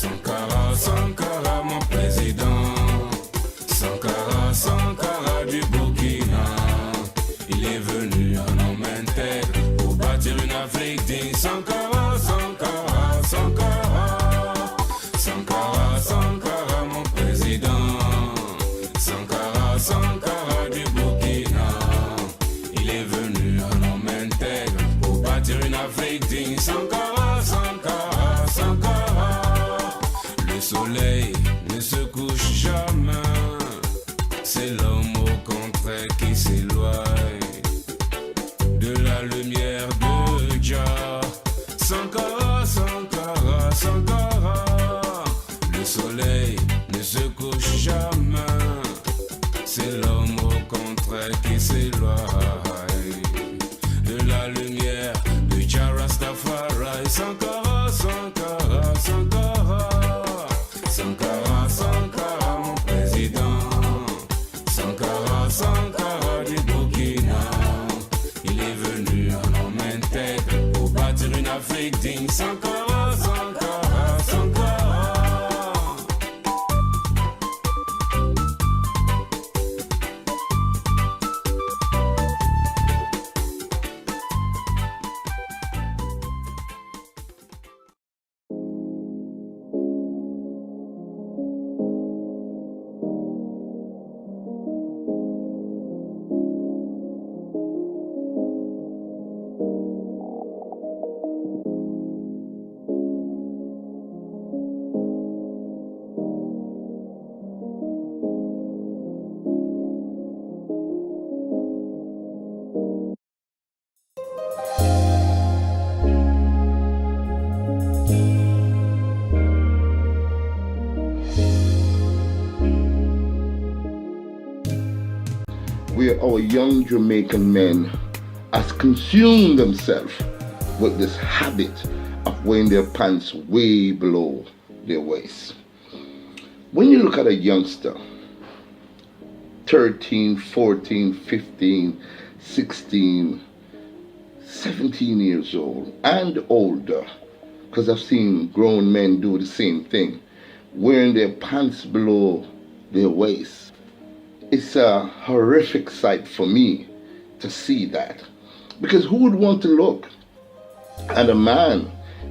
Sankara, Sankara, mon président. Sankara, Sankara du Burkina. Il est venu en homme intègre pour bâtir une Afrique digne. Sankara, Sankara, Sankara. Sankara, Sankara, mon président. Sankara, Sankara du Burkina. Il est venu en homme intègre pour bâtir une Afrique digne. Sankara, Sankara, Sankara. Le soleil ne se couche jamais. C'est l'homme au contraire qui s'éloigne de la lumière de Jah. Sankara, Sankara, Sankara. Le soleil ne se couche jamais. C'est l'homme au contraire qui s'éloigne de la lumière de Jah Rastafari. Sankara, Sankara, Sankara. Sankara, Sankara, mon président. Sankara, Sankara du Burkina. Il est venu en homme intègre pour bâtir une Afrique digne. Sankara, Sankara, Sankara. Where our young Jamaican men has consumed themselves with this habit of wearing their pants way below their waist. When you look at a youngster, 13, 14, 15, 16, 17 years old and older, because I've seen grown men do the same thing, wearing their pants below their waist. It's a horrific sight for me to see that. Because who would want to look at a man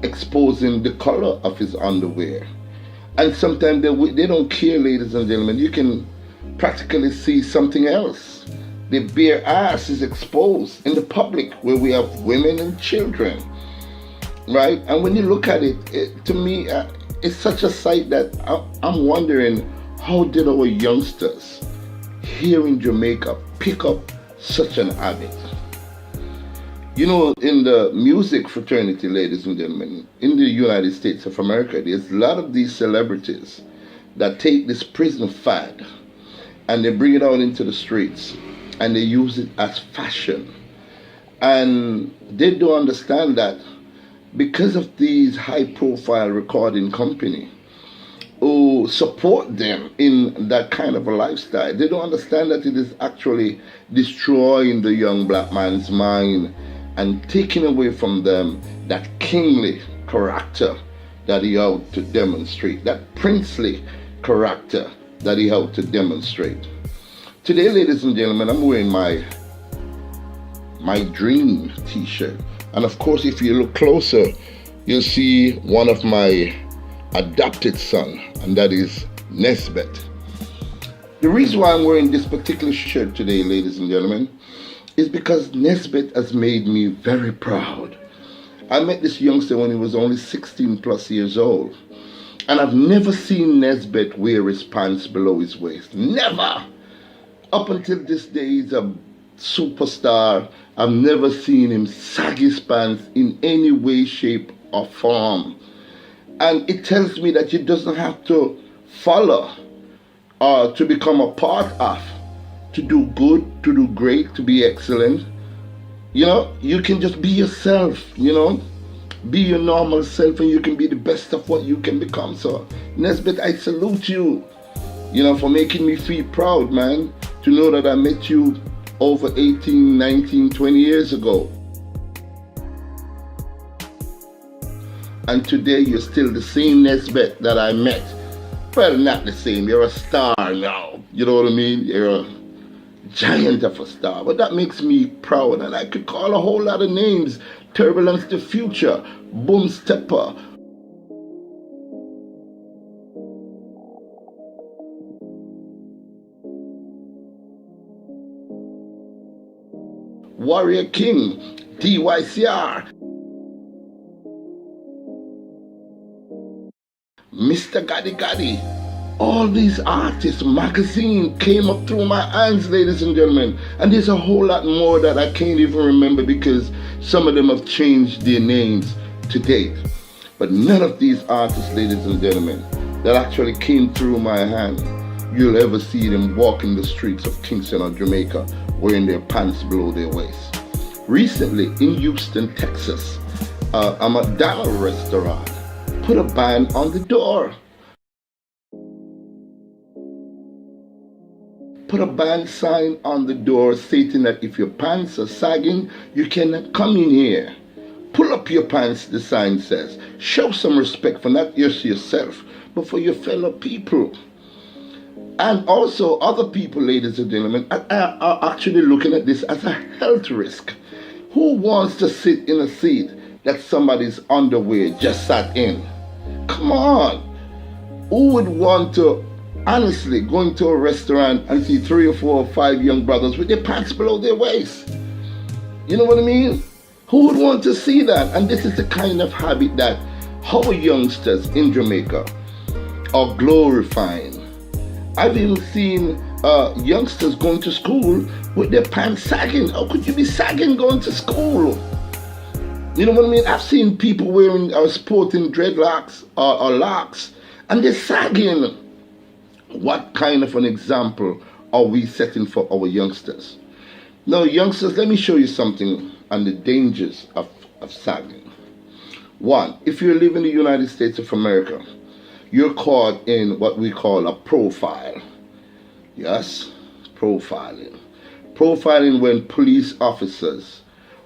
exposing the color of his underwear? And sometimes they don't care, ladies and gentlemen. You can practically see something else. Their bare ass is exposed in the public where we have women and children, right? And when you look at it, to me, it's such a sight that I'm wondering, how did our youngsters here in Jamaica pick up such an habit? You know, in the music fraternity, ladies and gentlemen, in the United States of America, there's a lot of these celebrities that take this prison fad and they bring it out into the streets and they use it as fashion. And they don't understand that because of these high-profile recording company who support them in that kind of a lifestyle, they don't understand that it is actually destroying the young black man's mind and taking away from them that kingly character that he ought to demonstrate, that princely character that he ought to demonstrate. Today, ladies and gentlemen, I'm wearing my dream t-shirt. And of course, if you look closer, you'll see one of my adopted son, and that is Nesbeth. The reason why I'm wearing this particular shirt today, ladies and gentlemen, is because Nesbeth has made me very proud. I met this youngster when he was only 16 plus years old, and I've never seen Nesbeth wear his pants below his waist. Never! Up until this day, he's a superstar. I've never seen him sag his pants in any way, shape, or form. And it tells me that he doesn't have to follow or to become a part of, to do good, to do great, to be excellent. You know, you can just be yourself, you know, be your normal self, and you can be the best of what you can become. So, Nesbeth, I salute you, you know, for making me feel proud, man, to know that I met you over 18, 19, 20 years ago. And today you're still the same Nesbeth that I met. Well, not the same. You're a star now. You know what I mean? You're a giant of a star. But that makes me proud. And I could call a whole lot of names. Turbulence the Future, Boom Stepper, Warrior King, DYCR, Mr. Gaddy Gaddy. All these artists, magazine came up through my hands, ladies and gentlemen. And there's a whole lot more that I can't even remember because some of them have changed their names to date. But none of these artists, ladies and gentlemen, that actually came through my hand, you'll ever see them walking the streets of Kingston or Jamaica wearing their pants below their waist. Recently in Houston, Texas, a McDonald's restaurant put a ban on the door. Put a ban sign on the door stating that if your pants are sagging, you cannot come in here. Pull up your pants, the sign says. Show some respect for not just yourself, but for your fellow people. And also other people, ladies and gentlemen, are actually looking at this as a health risk. Who wants to sit in a seat that somebody's underwear just sat in? Come on. Who would want to honestly go into a restaurant and see 3 or 4 or 5 young brothers with their pants below their waist? You know what I mean? Who would want to see that? And this is the kind of habit that our youngsters in Jamaica are glorifying. I've even seen youngsters going to school with their pants sagging. How could you be sagging going to school? You know what I mean? I've seen people wearing or sporting dreadlocks or locks and they're sagging. What kind of an example are we setting for our youngsters? Now, youngsters, let me show you something on the dangers of sagging. One, if you live in the United States of America, you're caught in what we call a profile. Yes, profiling. Profiling when police officers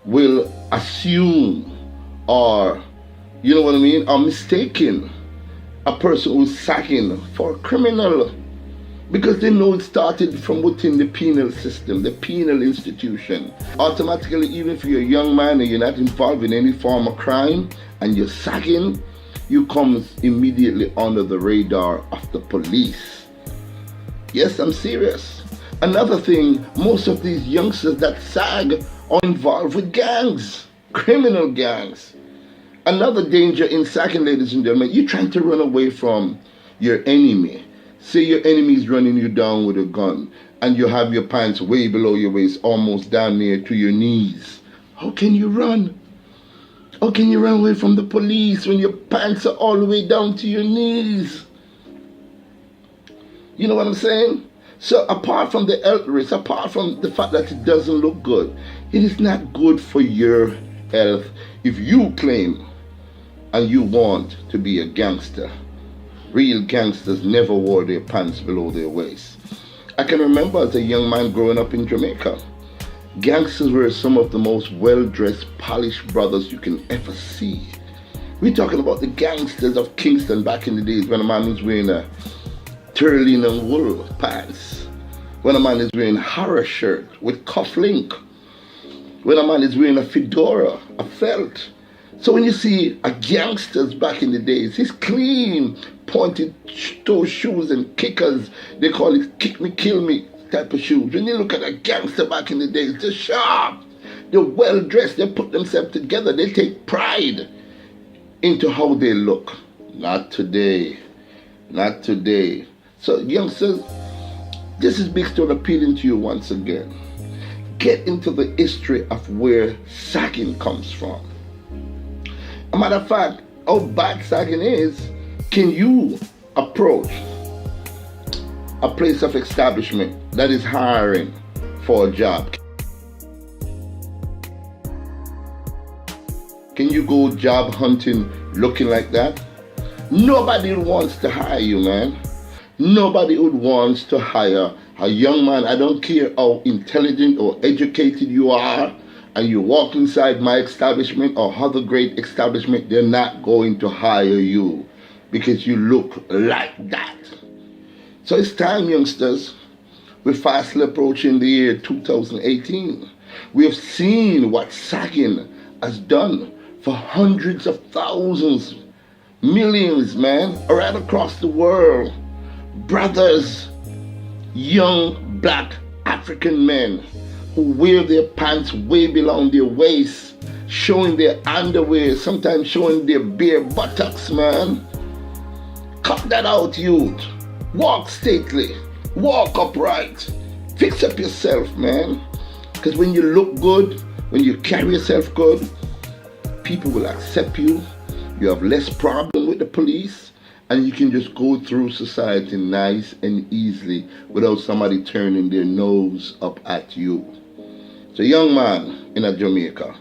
will assume or, you know what I mean, are mistaken a person who's sagging for a criminal because they know it started from within the penal system, the penal institution. Automatically, even if you're a young man and you're not involved in any form of crime and you're sagging, you come immediately under the radar of the police. Yes, I'm serious. Another thing, most of these youngsters that sag are involved with gangs, criminal gangs. Another danger in sagging, ladies and gentlemen, you're trying to run away from your enemy. Say your enemy is running you down with a gun and you have your pants way below your waist, almost down near to your knees. How can you run? How can you run away from the police when your pants are all the way down to your knees? You know what I'm saying? So apart from the health risk, apart from the fact that it doesn't look good, it is not good for your health if you claim and you want to be a gangster. Real gangsters never wore their pants below their waist. I can remember as a young man growing up in Jamaica, gangsters were some of the most well-dressed, polished brothers you can ever see. We're talking about the gangsters of Kingston back in the days when a man was wearing a turleen and wool pants, when a man is wearing a horror shirt with cuff link, when a man is wearing a fedora, a felt. So when you see a gangsters back in the days, his clean, pointed toe shoes and kickers, they call it kick me, kill me type of shoes. When you look at a gangster back in the days, they're sharp, they're well dressed, they put themselves together, they take pride into how they look. Not today, not today. So youngsters, this is Big Stone appealing to you once again. Get into the history of where sagging comes from. A matter of fact, how bad sagging is, can you approach a place of establishment that is hiring for a job? Can you go job hunting looking like that? Nobody wants to hire you, man. Nobody would want to hire a young man. I don't care how intelligent or educated you are. and you walk inside my establishment or other great establishment, they're not going to hire you because you look like that. So it's time, youngsters. We're fastly approaching the year 2018. We have seen what sagging has done for hundreds of thousands, millions, man, right across the world. Brothers, young black African men who wear their pants way below their waist, showing their underwear, sometimes showing their bare buttocks, man. Cut that out, youth. Walk stately. Walk upright. Fix up yourself, man. Because when you look good, when you carry yourself good, people will accept you. You have less problem with the police, and you can just go through society nice and easily without somebody turning their nose up at you. So, young man in Jamaica,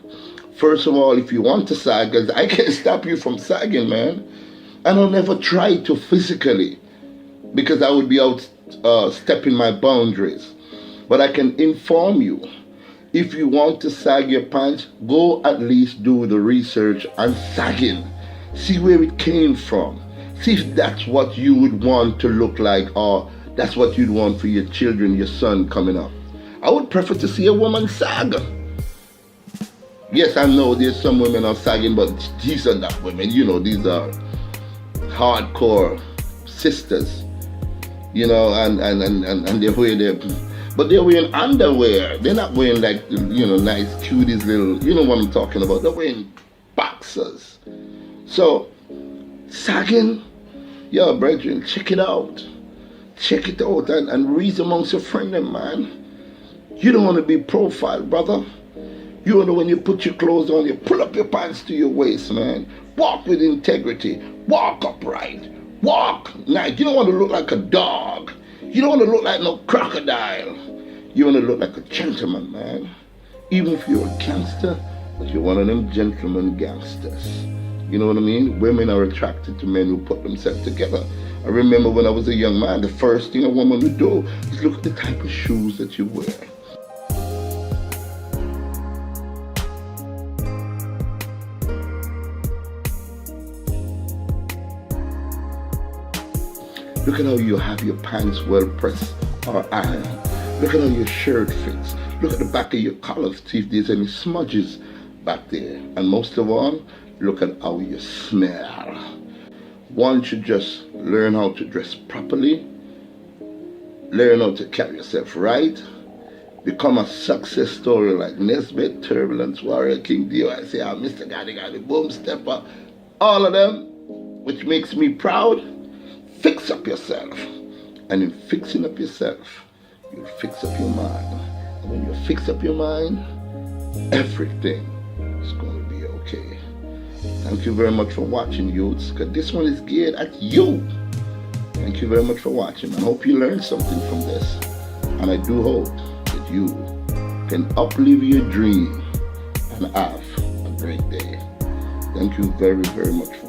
first of all, if you want to sag, because I can't stop you from sagging, man. And I'll never try to physically, because I would be out stepping my boundaries. But I can inform you, if you want to sag your pants, go at least do the research on sagging. See where it came from. See if that's what you would want to look like, or that's what you'd want for your children, your son coming up. I would prefer to see a woman sag. Yes, I know there's some women are sagging, but these are not women. You know, these are hardcore sisters. You know, and they wear their, but they're wearing underwear. They're not wearing like, you know, nice cuties little, you know what I'm talking about. They're wearing boxers. So, sagging, yo, brethren, check it out. Check it out and reason amongst your friends, man. You don't want to be profiled, brother. You know when you put your clothes on, you pull up your pants to your waist, man. Walk with integrity. Walk upright. Walk nice. You don't want to look like a dog. You don't want to look like no crocodile. You want to look like a gentleman, man. Even if you're a gangster, but you're one of them gentleman gangsters. You know what I mean? Women are attracted to men who put themselves together. I remember when I was a young man, the first thing a woman would do is look at the type of shoes that you wear. Look at how you have your pants well pressed or ironed. Look at how your shirt fits. Look at the back of your collar to see if there's any smudges back there. And most of all, look at how you smell. One should just learn how to dress properly, learn how to carry yourself right, become a success story like Nesbitt, Turbulence, Warrior, King Dio, I say, Mr. Gotti, Boom Stepper, all of them, which makes me proud. Fix up yourself. And in fixing up yourself, you'll fix up your mind. And when you fix up your mind, everything is going to be okay. Thank you very much for watching, youths, because this one is geared at you. Thank you very much for watching. I hope you learned something from this. And I do hope that you can uplive your dream and have a great day. Thank you very, very much for